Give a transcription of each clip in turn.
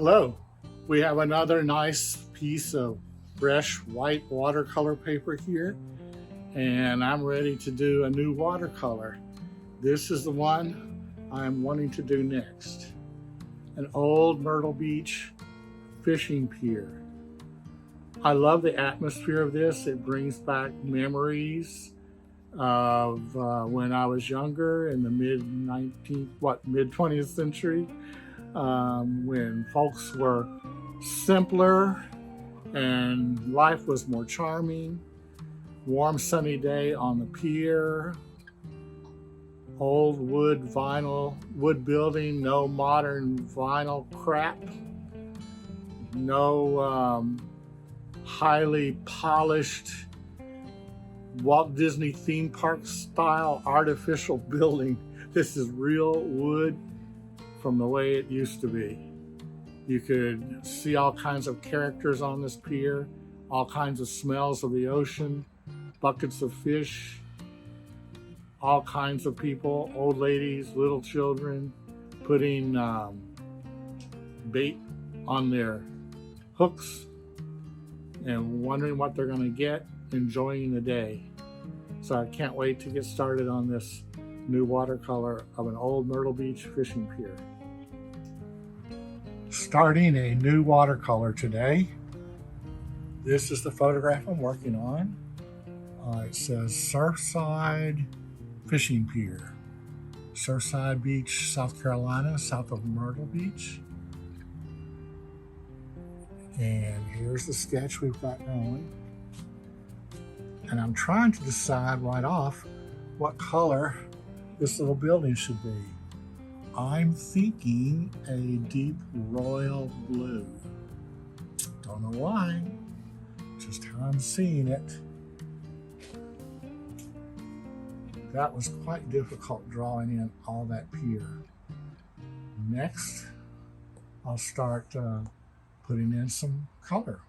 Hello. We have another nice piece of fresh white watercolor paper here, and I'm ready to do a new watercolor. This is the one I'm wanting to do next. An old Myrtle Beach fishing pier. I love the atmosphere of this. It brings back memories of when I was younger in the mid 20th century, when folks were simpler and life was more charming. Warm sunny day on the pier, old wood building, no modern vinyl crap, no highly polished Walt Disney theme park style artificial building. This is real wood from the way it used to be. You could see all kinds of characters on this pier, all kinds of smells of the ocean, buckets of fish, all kinds of people, old ladies, little children, putting bait on their hooks and wondering what they're going to get, enjoying the day. So I can't wait to get started on this new watercolor of an old Myrtle Beach fishing pier. Starting a new watercolor today. This is the photograph I'm working on. It says Surfside Fishing Pier. Surfside Beach, South Carolina, south of Myrtle Beach. And here's the sketch we've got going. And I'm trying to decide right off what color this little building should be. I'm thinking a deep royal blue. Don't know why, just how I'm seeing it. That was quite difficult drawing in all that pier. Next, I'll start putting in some color.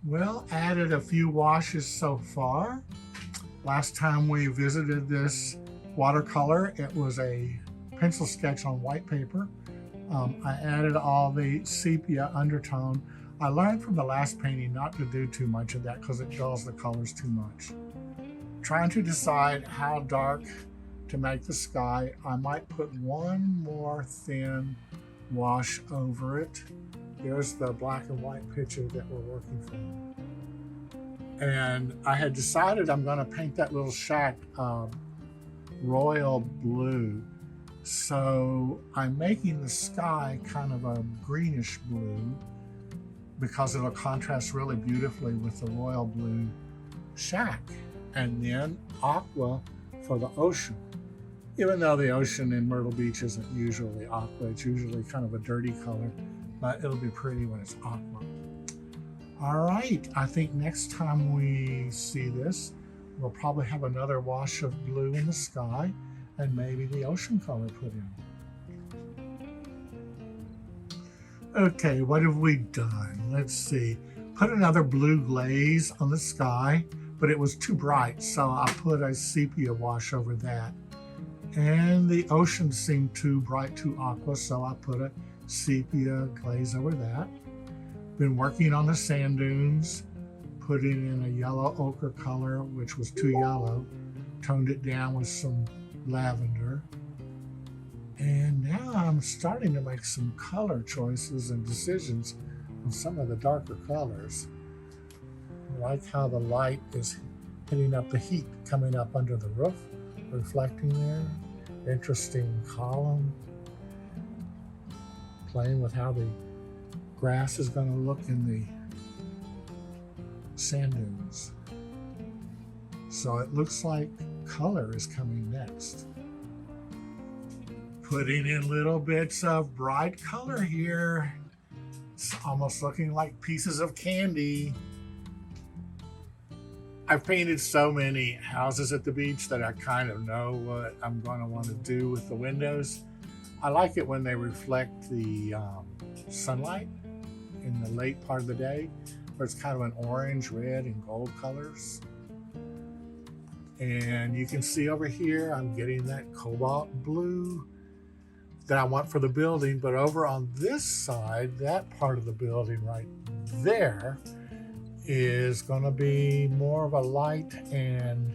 Well, added a few washes so far. Last time we visited this watercolor, it was a pencil sketch on white paper. I added all the sepia undertone. I learned from the last painting not to do too much of that because it dulls the colors too much. Trying to decide how dark to make the sky. I might put one more thin wash over it. There's the black and white picture that we're working from. And I had decided I'm going to paint that little shack royal blue. So I'm making the sky kind of a greenish blue because it'll contrast really beautifully with the royal blue shack. And then aqua for the ocean. Even though the ocean in Myrtle Beach isn't usually aqua, it's usually kind of a dirty color, but it'll be pretty when it's aqua. All right, I think next time we see this, we'll probably have another wash of blue in the sky and maybe the ocean color put in. Okay, what have we done? Let's see. Put another blue glaze on the sky, but it was too bright, so I put a sepia wash over that. And the ocean seemed too bright, too aqua, so I put a sepia glaze over that. Been working on the sand dunes, putting in a yellow ochre color, which was too yellow, toned it down with some lavender. And now I'm starting to make some color choices and decisions on some of the darker colors. I like how the light is hitting up the heat coming up under the roof, reflecting there. Interesting column. Playing with how the grass is going to look in the sand dunes. So it looks like color is coming next. Putting in little bits of bright color here. It's almost looking like pieces of candy. I've painted so many houses at the beach that I kind of know what I'm going to want to do with the windows. I like it when they reflect the sunlight in the late part of the day, where it's kind of an orange, red, and gold colors. And you can see over here, I'm getting that cobalt blue that I want for the building, but over on this side, that part of the building right there is going to be more of a light and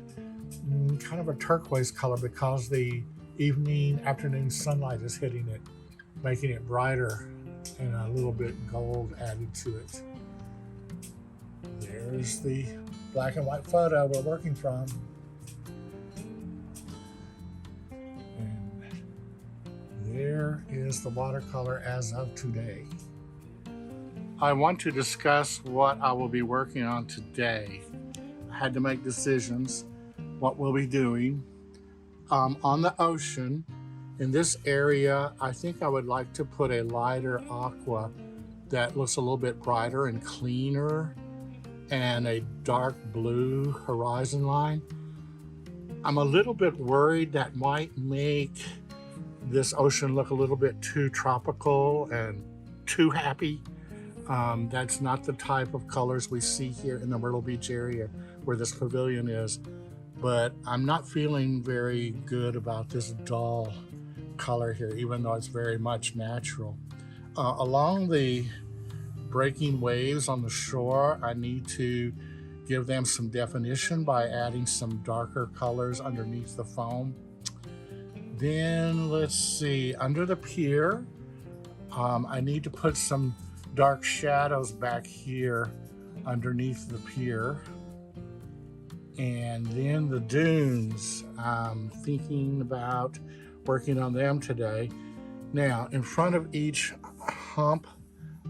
kind of a turquoise color because the afternoon sunlight is hitting it, making it brighter and a little bit gold added to it. There's the black and white photo we're working from. And there is the watercolor as of today. I want to discuss what I will be working on today. I had to make decisions what we'll be doing. On the ocean, in this area, I think I would like to put a lighter aqua that looks a little bit brighter and cleaner, and a dark blue horizon line. I'm a little bit worried that might make this ocean look a little bit too tropical and too happy. That's not the type of colors we see here in the Myrtle Beach area where this pavilion is. But I'm not feeling very good about this dull color here, even though it's very much natural. Along the breaking waves on the shore, I need to give them some definition by adding some darker colors underneath the foam. Then let's see, under the pier, I need to put some dark shadows back here underneath the pier. And then the dunes, I'm thinking about working on them today. Now, in front of each hump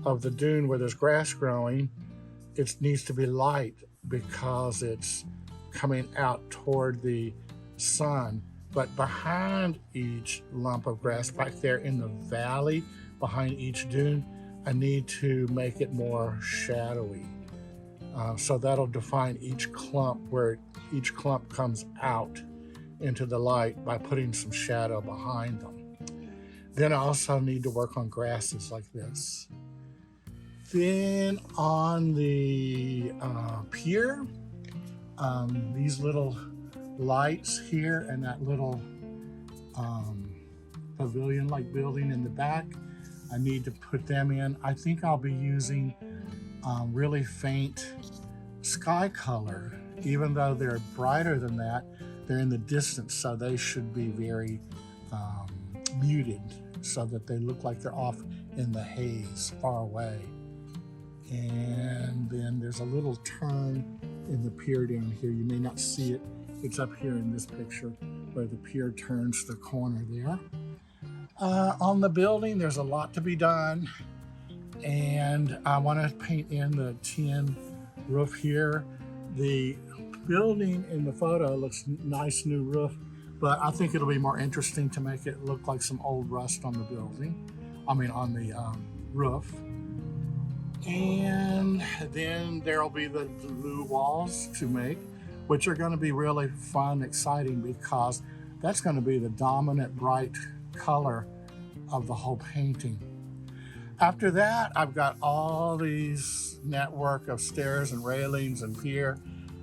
of the dune where there's grass growing, it needs to be light because it's coming out toward the sun. But behind each lump of grass back there in the valley, behind each dune, I need to make it more shadowy. So that'll define each clump, where each clump comes out into the light by putting some shadow behind them. Then I also need to work on grasses like this. Then on the pier, these little lights here and that little pavilion-like building in the back, I need to put them in. I think I'll be using really faint sky color. Even though they're brighter than that, they're in the distance, so they should be very muted so that they look like they're off in the haze far away. And then there's a little turn in the pier down here. You may not see it. It's up here in this picture where the pier turns the corner there. On the building, there's a lot to be done. And I want to paint in the tin roof here. The building in the photo looks nice, new roof, but I think it'll be more interesting to make it look like some old rust on the building. I mean, on the roof. And then there'll be the blue walls to make, which are going to be really fun, exciting, because that's going to be the dominant bright color of the whole painting. After that, I've got all these network of stairs and railings and pier,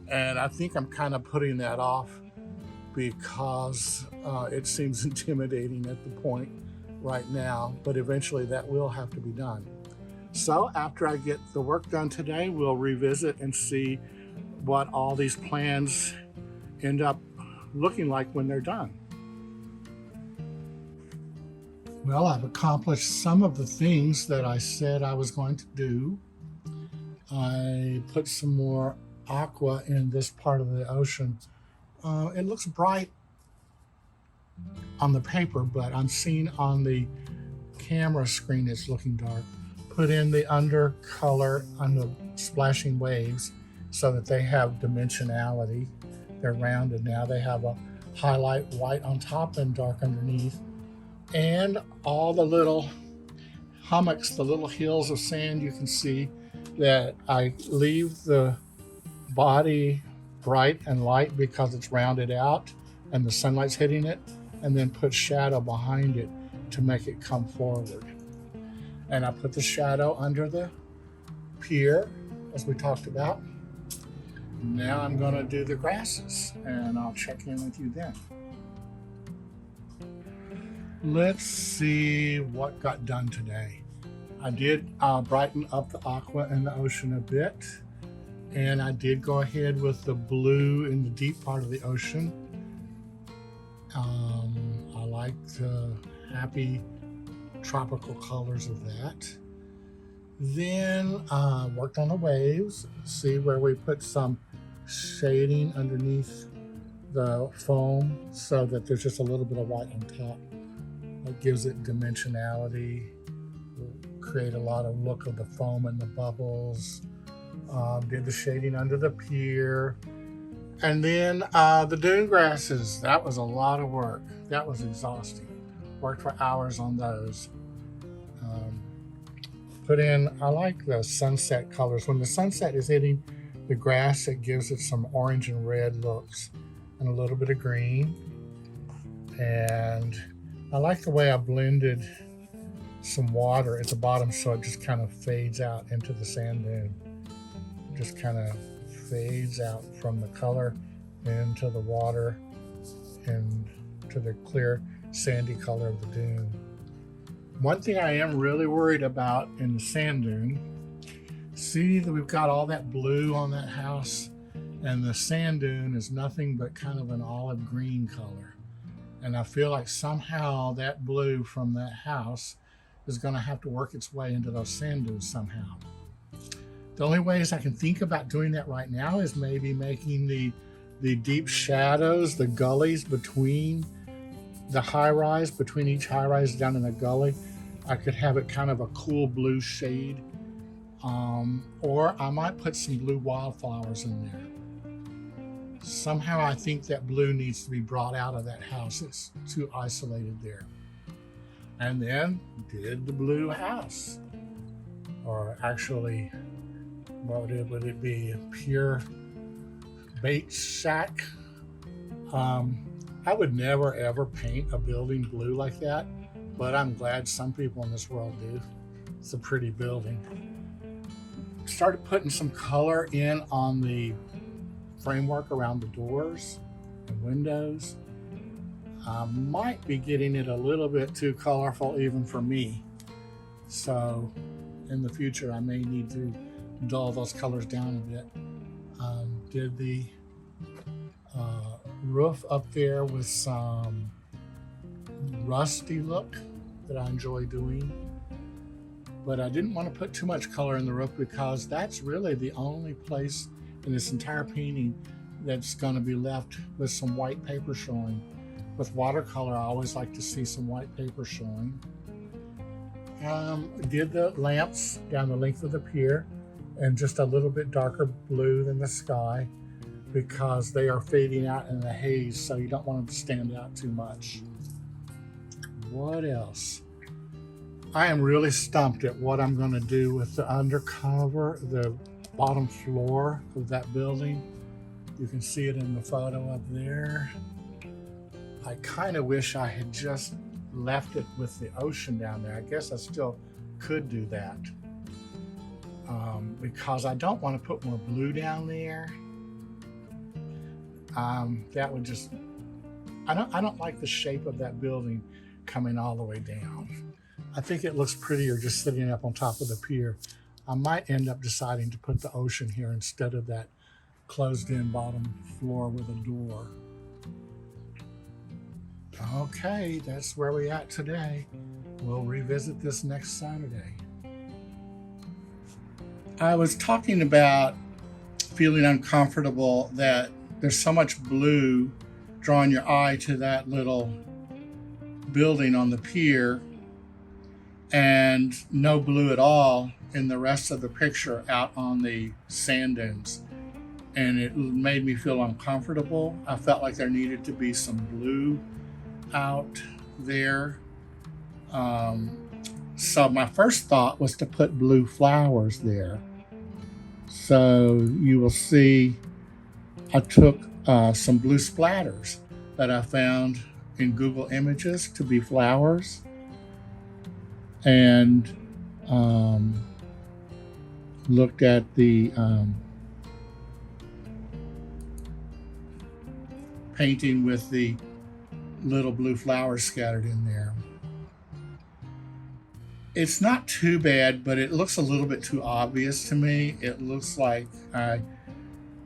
and I think I'm kind of putting that off because it seems intimidating at the point right now, but eventually that will have to be done. So after I get the work done today, we'll revisit and see what all these plans end up looking like when they're done. Well, I've accomplished some of the things that I said I was going to do. I put some more aqua in this part of the ocean. It looks bright on the paper, but I'm seeing on the camera screen it's looking dark. Put in the undercolor on the splashing waves so that they have dimensionality. They're rounded now. They have a highlight white on top and dark underneath. And all the little hummocks, the little hills of sand, you can see that I leave the body bright and light because it's rounded out and the sunlight's hitting it, and then put shadow behind it to make it come forward. And I put the shadow under the pier, as we talked about. Now I'm going to do the grasses, and I'll check in with you then. Let's see what got done today. I did brighten up the aqua and the ocean a bit, and I did go ahead with the blue in the deep part of the ocean. I like the happy tropical colors of that. Then worked on the waves, see where we put some shading underneath the foam so that there's just a little bit of white on top. That gives it dimensionality, create a lot of look of the foam and the bubbles. Did the shading under the pier. And then the dune grasses, that was a lot of work. That was exhausting. Worked for hours on those. Put in, I like the sunset colors. When the sunset is hitting the grass, it gives it some orange and red looks and a little bit of green. And I like the way I blended some water at the bottom so it just kind of fades out into the sand dune. Just kind of fades out from the color into the water and to the clear sandy color of the dune. One thing I am really worried about in the sand dune, see that we've got all that blue on that house, and the sand dune is nothing but kind of an olive green color. And I feel like somehow that blue from that house is going to have to work its way into those sand dunes somehow. The only ways I can think about doing that right now is maybe making the deep shadows, the gullies between the high rise, between each high rise down in the gully. I could have it kind of a cool blue shade. Or I might put some blue wildflowers in there. Somehow I think that blue needs to be brought out of that house. It's too isolated there. And then did the blue house. Or actually, what would it be? A Pier bait shack. I would never ever paint a building blue like that, but I'm glad some people in this world do. It's a pretty building. Started putting some color in on the framework around the doors and windows. I might be getting it a little bit too colorful even for me. So in the future, I may need to dull those colors down a bit. Did the roof up there with some rusty look that I enjoy doing. But I didn't want to put too much color in the roof because that's really the only place in this entire painting that's going to be left with some white paper showing. With watercolor, I always like to see some white paper showing. Did the lamps down the length of the pier and just a little bit darker blue than the sky because they are fading out in the haze, so you don't want them to stand out too much. What else? I am really stumped at what I'm going to do with the undercover, the bottom floor of that building. You can see it in the photo up there. I kind of wish I had just left it with the ocean down there. I guess I still could do that because I don't want to put more blue down there. That would just, I don't like the shape of that building coming all the way down. I think it looks prettier just sitting up on top of the pier. I might end up deciding to put the ocean here instead of that closed in bottom floor with a door. Okay, that's where we're at today. We'll revisit this next Saturday. I was talking about feeling uncomfortable that there's so much blue drawing your eye to that little building on the pier and no blue at all in the rest of the picture out on the sand dunes. And it made me feel uncomfortable. I felt like there needed to be some blue out there. So my first thought was to put blue flowers there. So you will see I took some blue splatters that I found in Google Images to be flowers and looked at the painting with the little blue flowers scattered in there. It's not too bad, but it looks a little bit too obvious to me. It looks like I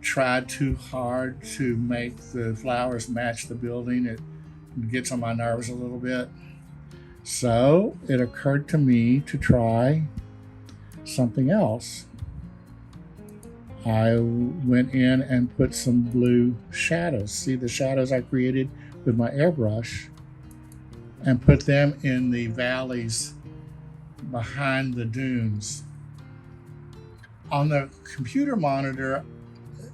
tried too hard to make the flowers match the building. It gets on my nerves a little bit. So it occurred to me to try something else. I went in and put some blue shadows. See the shadows I created with my airbrush, and put them in the valleys behind the dunes. On the computer monitor,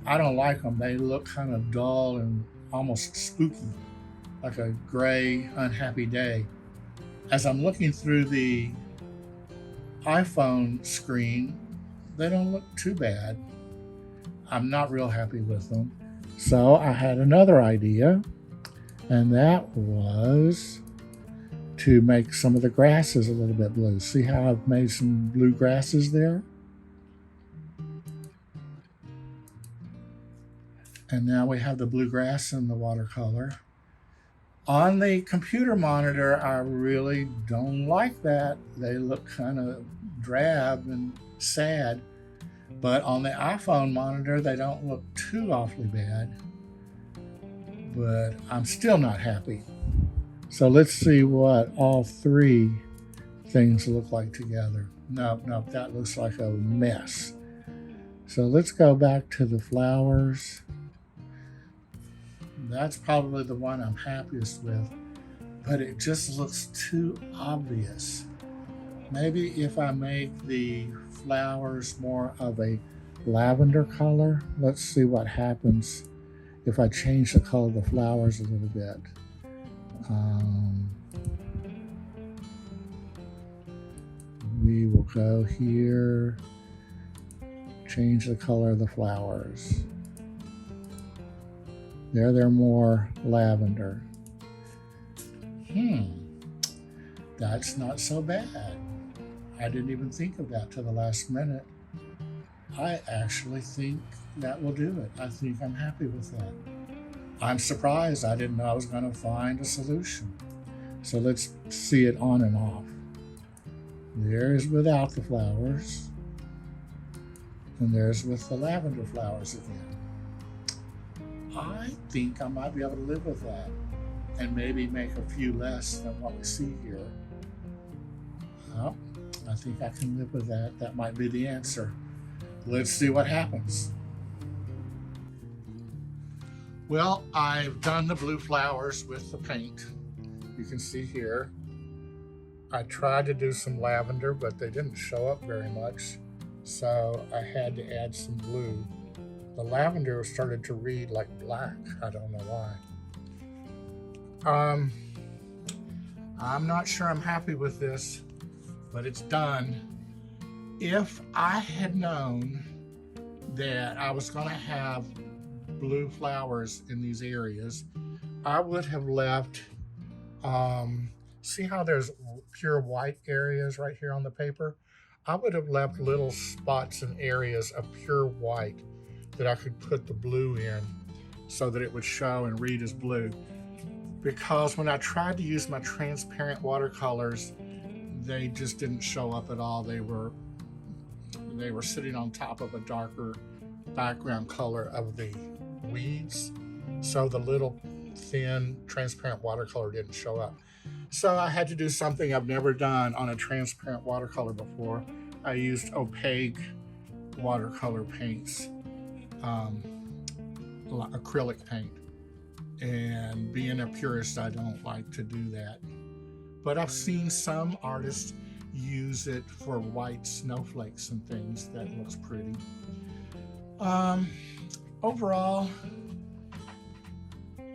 I don't like them. They look kind of dull and almost spooky, like a gray, unhappy day. As I'm looking through the iPhone screen, they don't look too bad. I'm not real happy with them. So I had another idea, and that was to make some of the grasses a little bit blue. See how I've made some blue grasses there? And now we have the blue grass in the watercolor. On the computer monitor, I really don't like that. They look kind of drab and sad. But on the iPhone monitor, they don't look too awfully bad. But I'm still not happy. So let's see what all three things look like together. No, that looks like a mess. So let's go back to the flowers. That's probably the one I'm happiest with, but it just looks too obvious. Maybe if I make the flowers more of a lavender color, let's see what happens if I change the color of the flowers a little bit. We will go here, change the color of the flowers. There, they're more lavender. That's not so bad. I didn't even think of that till the last minute. I actually think that will do it. I think I'm happy with that. I'm surprised. I didn't know I was going to find a solution. So let's see it on and off. There's without the flowers. And there's with the lavender flowers again. I think I might be able to live with that, and maybe make a few less than what we see here. Well, I think I can live with that. That might be the answer. Let's see what happens. Well, I've done the blue flowers with the paint. You can see here. I tried to do some lavender, but they didn't show up very much, so I had to add some blue. The lavender started to read like black. I don't know why. I'm not sure I'm happy with this, but it's done. If I had known that I was going to have blue flowers in these areas, I would have left, see how there's pure white areas right here on the paper? I would have left little spots and areas of pure white that I could put the blue in so that it would show and read as blue. Because when I tried to use my transparent watercolors, they just didn't show up at all. They were sitting on top of a darker background color of the weeds. So the little thin transparent watercolor didn't show up. So I had to do something I've never done on a transparent watercolor before. I used opaque watercolor paints. Acrylic paint, and being a purist, I don't like to do that, but I've seen some artists use it for white snowflakes and things. That looks pretty. Overall,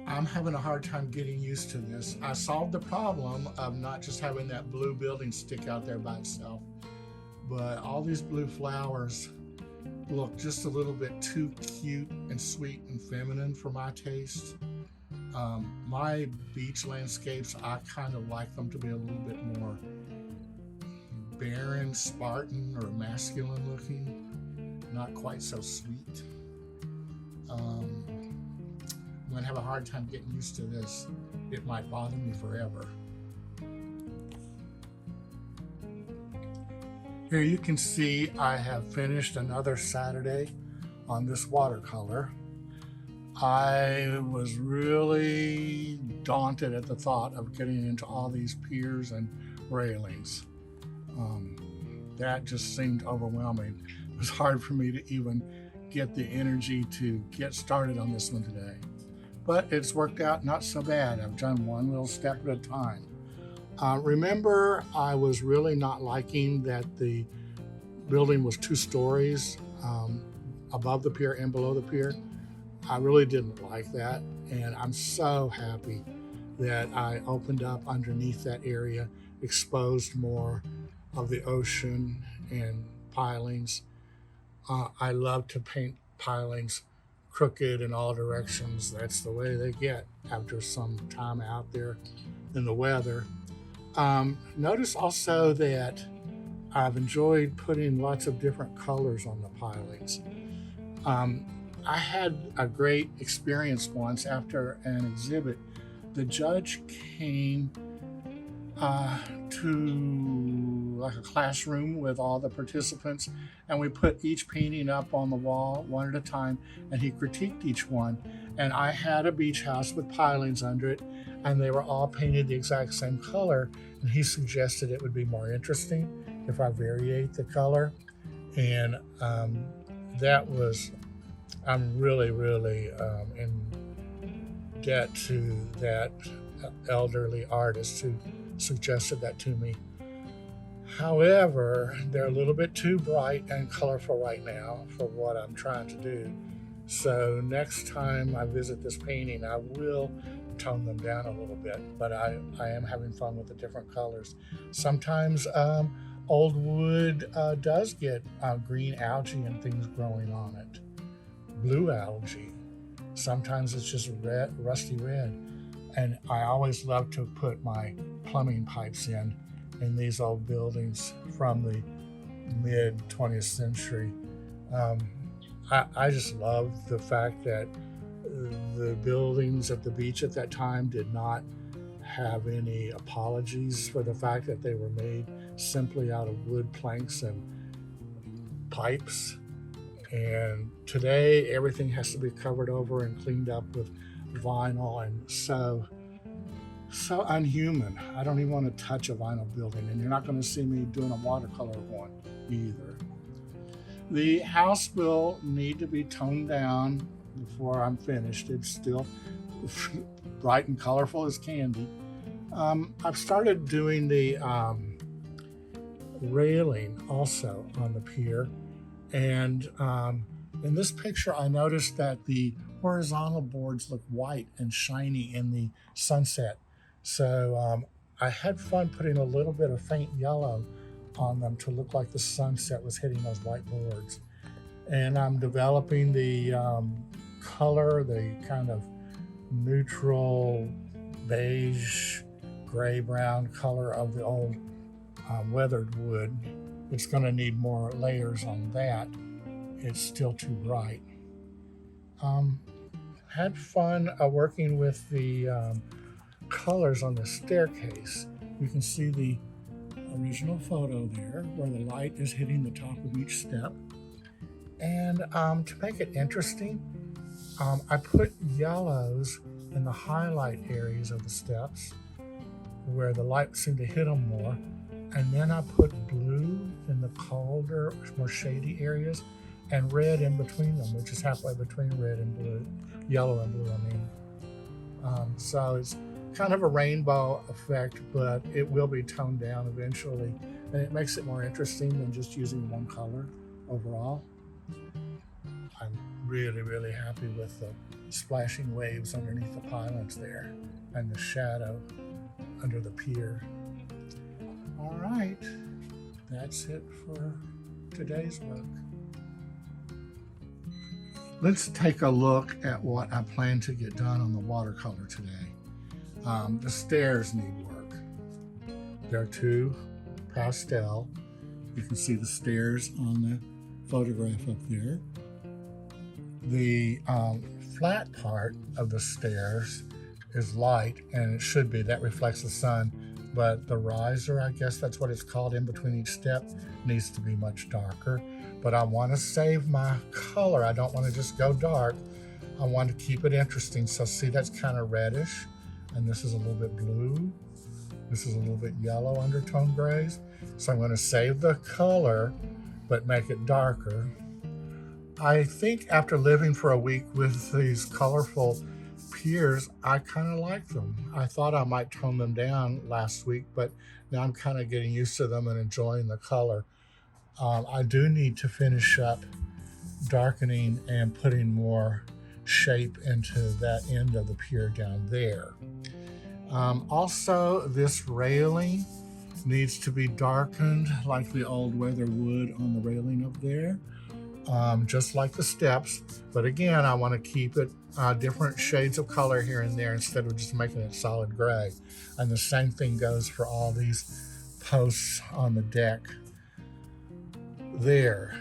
I'm having a hard time getting used to this. I solved the problem of not just having that blue building stick out there by itself, but all these blue flowers look just a little bit too cute and sweet and feminine for my taste. My beach landscapes, I kind of like them to be a little bit more barren, Spartan, or masculine looking, not quite so sweet. I'm going to have a hard time getting used to this. It might bother me forever. Here you can see I have finished another Saturday on this watercolor. I was really daunted at the thought of getting into all these piers and railings. That just seemed overwhelming. It was hard for me to even get the energy to get started on this one today. But it's worked out not so bad. I've done one little step at a time. Remember, I was really not liking that the building was 2 stories above the pier and below the pier. I really didn't like that, and I'm so happy that I opened up underneath that area, exposed more of the ocean and pilings. I love to paint pilings crooked in all directions. That's the way they get after some time out there in the weather. Notice also that I've enjoyed putting lots of different colors on the pilings. I had a great experience once after an exhibit. The judge came to like a classroom with all the participants, and we put each painting up on the wall one at a time, and he critiqued each one. And I had a beach house with pilings under it, and they were all painted the exact same color, and he suggested it would be more interesting if I variate the color. And I'm really in debt to that elderly artist who suggested that to me. However, they're a little bit too bright and colorful right now for what I'm trying to do. So next time I visit this painting, I will tone them down a little bit, but I am having fun with the different colors. Sometimes old wood does get green algae and things growing on it. Blue algae. Sometimes it's just red, rusty red. And I always love to put my plumbing pipes in these old buildings from the mid 20th century. I just love the fact that the buildings at the beach at that time did not have any apologies for the fact that they were made simply out of wood planks and pipes. And today everything has to be covered over and cleaned up with vinyl, and so unhuman. I don't even want to touch a vinyl building, and you're not going to see me doing a watercolor one either. The house will need to be toned down before I'm finished. It's still bright and colorful as candy. I've started doing the railing also on the pier, and in this picture I noticed that the horizontal boards look white and shiny in the sunset. So I had fun putting a little bit of faint yellow on them to look like the sunset was hitting those white boards. And I'm developing the color, the kind of neutral beige, gray-brown color of the old weathered wood. It's going to need more layers on that. It's still too bright. Had fun working with the colors on the staircase. You can see the original photo there where the light is hitting the top of each step. And to make it interesting, I put yellows in the highlight areas of the steps where the light seemed to hit them more. And then I put blue in the colder, more shady areas, and red in between them, which is halfway between red and blue, yellow and blue, I mean. So it's kind of a rainbow effect, but it will be toned down eventually, and it makes it more interesting than just using one color overall. I'm really happy with the splashing waves underneath the pylons there and the shadow under the pier. All right, that's it for today's work. Let's take a look at what I plan to get done on the watercolor today. The stairs need work. They're 2 pastel. You can see the stairs on the photograph up there. The flat part of the stairs is light, and it should be. That reflects the sun. but the riser, I guess that's what it's called, in between each step, needs to be much darker. But I want to save my color. I don't want to just go dark. I want to keep it interesting. So see, that's kind of reddish, and this is a little bit blue. This is a little bit yellow undertone grays. So I'm going to save the color, but make it darker. I think after living for a week with these colorful Piers, I kind of like them. I thought I might tone them down last week, but now I'm kind of getting used to them and enjoying the color. I do need to finish up darkening and putting more shape into that end of the pier down there. Also, this railing needs to be darkened like the old weather wood on the railing up there, just like the steps. But again, I want to keep it different shades of color here and there instead of just making it solid gray. And the same thing goes for all these posts on the deck there.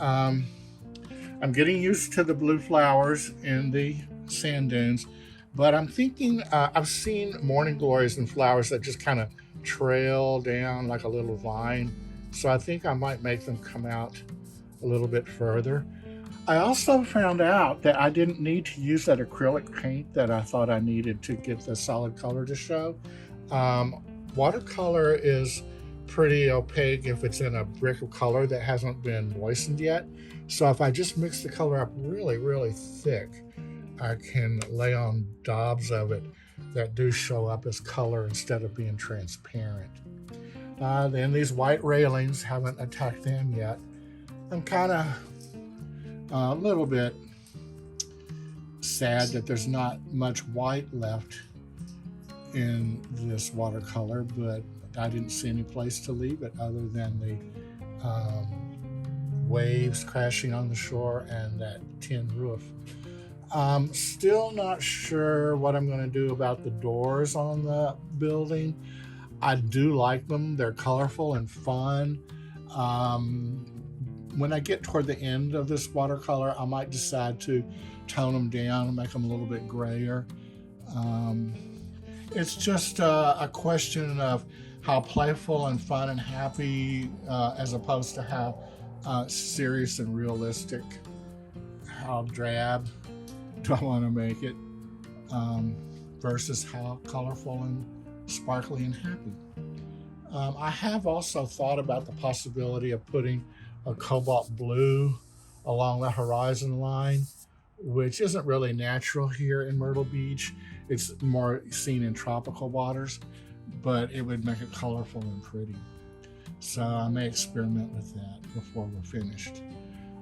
I'm getting used to the blue flowers in the sand dunes, but I'm thinking I've seen morning glories and flowers that just kind of trail down like a little vine. So I think I might make them come out a little bit further. I also found out that I didn't need to use that acrylic paint that I thought I needed to get the solid color to show. Watercolor is pretty opaque if it's in a brick of color that hasn't been moistened yet. So if I just mix the color up really, really thick, I can lay on daubs of it that do show up as color instead of being transparent. Then these white railings, haven't attacked them yet. I'm kind of a little bit sad that there's not much white left in this watercolor, but I didn't see any place to leave it other than the waves crashing on the shore and that tin roof. Still not sure what I'm going to do about the doors on the building. I do like them. They're colorful and fun. When I get toward the end of this watercolor, I might decide to tone them down and make them a little bit grayer. It's just a question of how playful and fun and happy as opposed to how serious and realistic, how drab do I want to make it versus how colorful and sparkly and happy. I have also thought about the possibility of putting a cobalt blue along the horizon line, which isn't really natural here in Myrtle Beach. It's more seen in tropical waters, but it would make it colorful and pretty. So I may experiment with that before we're finished.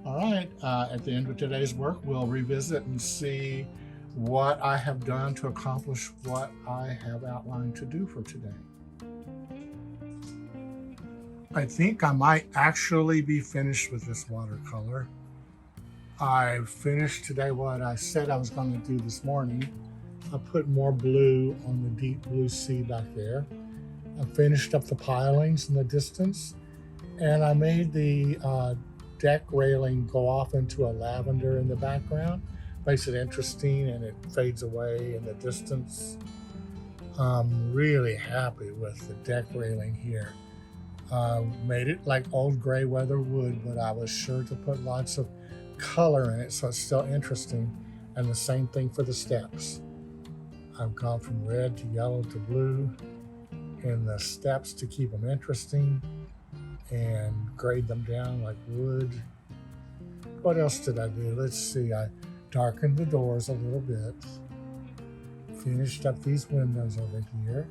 All right, at the end of today's work, we'll revisit and see what I have done to accomplish what I have outlined to do for today. I think I might actually be finished with this watercolor. I finished today what I said I was going to do this morning. I put more blue on the deep blue sea back there. I finished up the pilings in the distance, and I made the deck railing go off into a lavender in the background. Makes it interesting and it fades away in the distance. I'm really happy with the deck railing here. Made it like old gray weather wood, but I was sure to put lots of color in it so it's still interesting. And the same thing for the steps. I've gone from red to yellow to blue in the steps to keep them interesting and grade them down like wood. What else did I do? Let's see. I darkened the doors a little bit. Finished up these windows over here.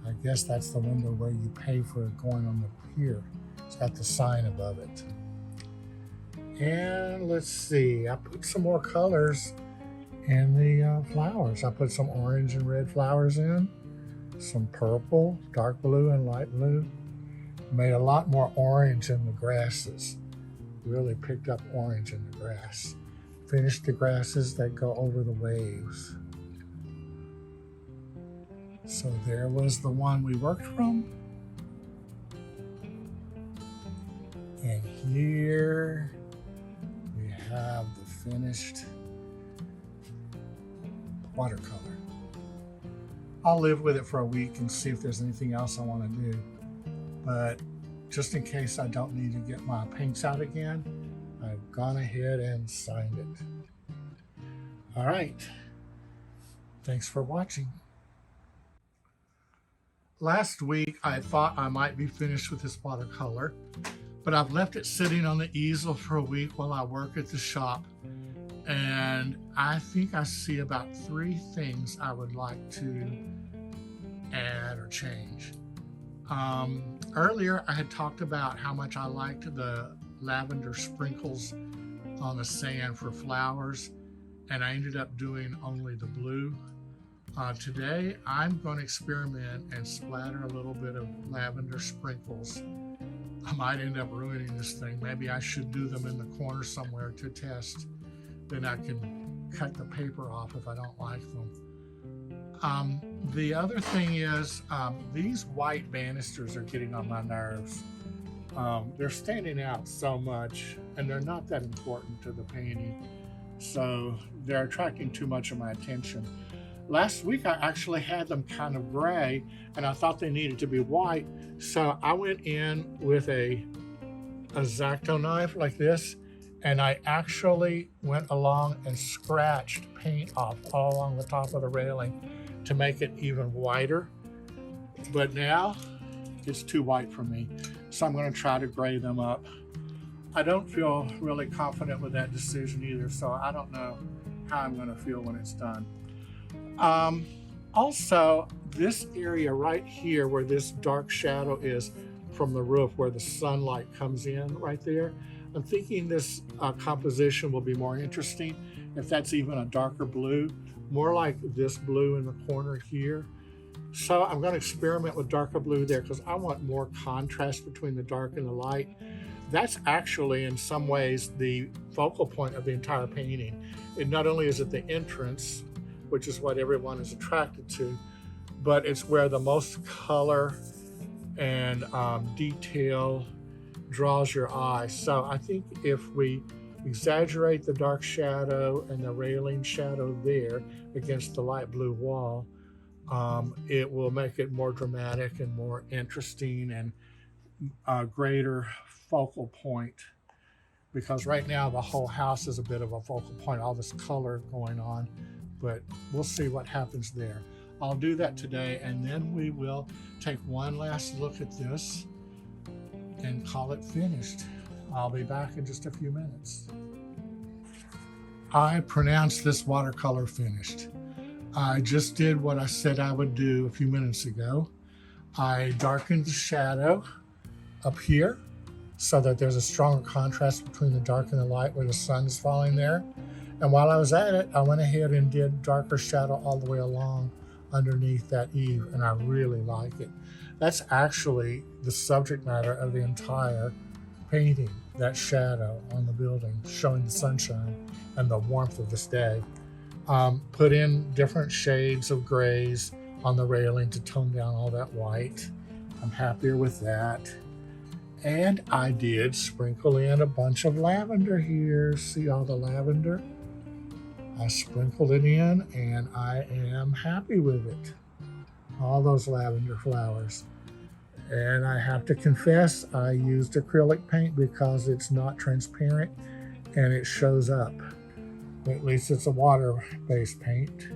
I guess that's the window where you pay for going on the pier. It's got the sign above it. And let's see, I put some more colors in the flowers. I put some orange and red flowers in, some purple, dark blue and light blue. Made a lot more orange in the grasses. Really picked up orange in the grass. Finished the grasses that go over the waves. So there was the one we worked from. And here we have the finished watercolor. I'll live with it for a week and see if there's anything else I want to do. But just in case I don't need to get my paints out again, I've gone ahead and signed it. All right. Thanks for watching. Last week, I thought I might be finished with this watercolor, but I've left it sitting on the easel for a week while I work at the shop. And I think I see about 3 things I would like to add or change. Earlier, I had talked about how much I liked the lavender sprinkles on the sand for flowers, and I ended up doing only the blue. Today, I'm going to experiment and splatter a little bit of lavender sprinkles. I might end up ruining this thing. Maybe I should do them in the corner somewhere to test. Then I can cut the paper off if I don't like them. The other thing is these white banisters are getting on my nerves. They're standing out so much, and they're not that important to the painting. So they're attracting too much of my attention. Last week I actually had them kind of gray, and I thought they needed to be white. So I went in with a X-Acto knife like this, and I actually went along and scratched paint off all along the top of the railing to make it even whiter. But now it's too white for me, so I'm going to try to gray them up. I don't feel really confident with that decision either, so I don't know how I'm going to feel when it's done. Also, this area right here where this dark shadow is from the roof, where the sunlight comes in right there, I'm thinking this composition will be more interesting if that's even a darker blue, more like this blue in the corner here. So I'm going to experiment with darker blue there because I want more contrast between the dark and the light. That's actually in some ways the focal point of the entire painting. It not only is it the entrance, which is what everyone is attracted to, but it's where the most color and detail draws your eye. So I think if we exaggerate the dark shadow and the railing shadow there against the light blue wall, it will make it more dramatic and more interesting and a greater focal point, because right now the whole house is a bit of a focal point, all this color going on, but we'll see what happens there. I'll do that today, and then we will take one last look at this and call it finished. I'll be back in just a few minutes. I pronounced this watercolor finished. I just did what I said I would do a few minutes ago. I darkened the shadow up here so that there's a stronger contrast between the dark and the light where the sun is falling there. And while I was at it, I went ahead and did darker shadow all the way along underneath that eave, and I really like it. That's actually the subject matter of the entire painting, that shadow on the building, showing the sunshine and the warmth of this day. Put in different shades of grays on the railing to tone down all that white. I'm happier with that. And I did sprinkle in a bunch of lavender here. See all the lavender? I sprinkled it in, and I am happy with it. All those lavender flowers. And I have to confess, I used acrylic paint because it's not transparent and it shows up. At least it's a water-based paint,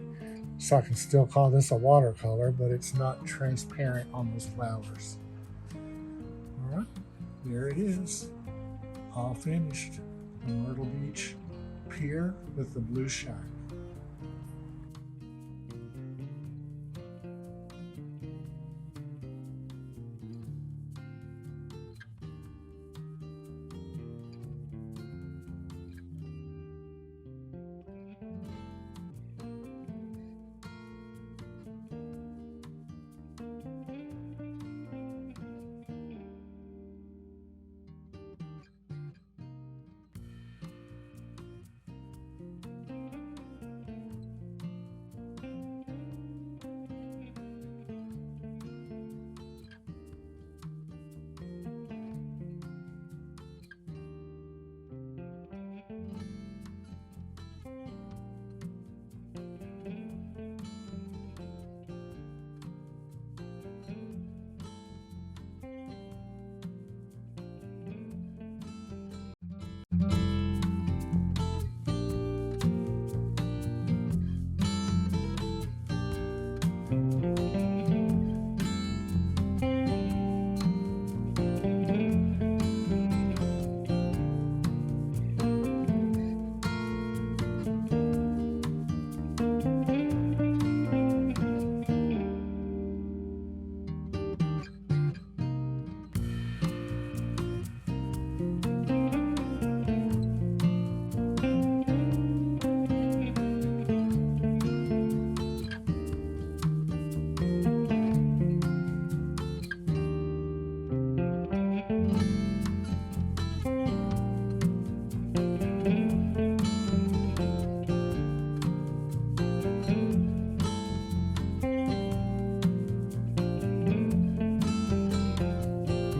so I can still call this a watercolor, but it's not transparent on those flowers. All right, there it is, all finished. The Myrtle Beach Pier with the blue shack.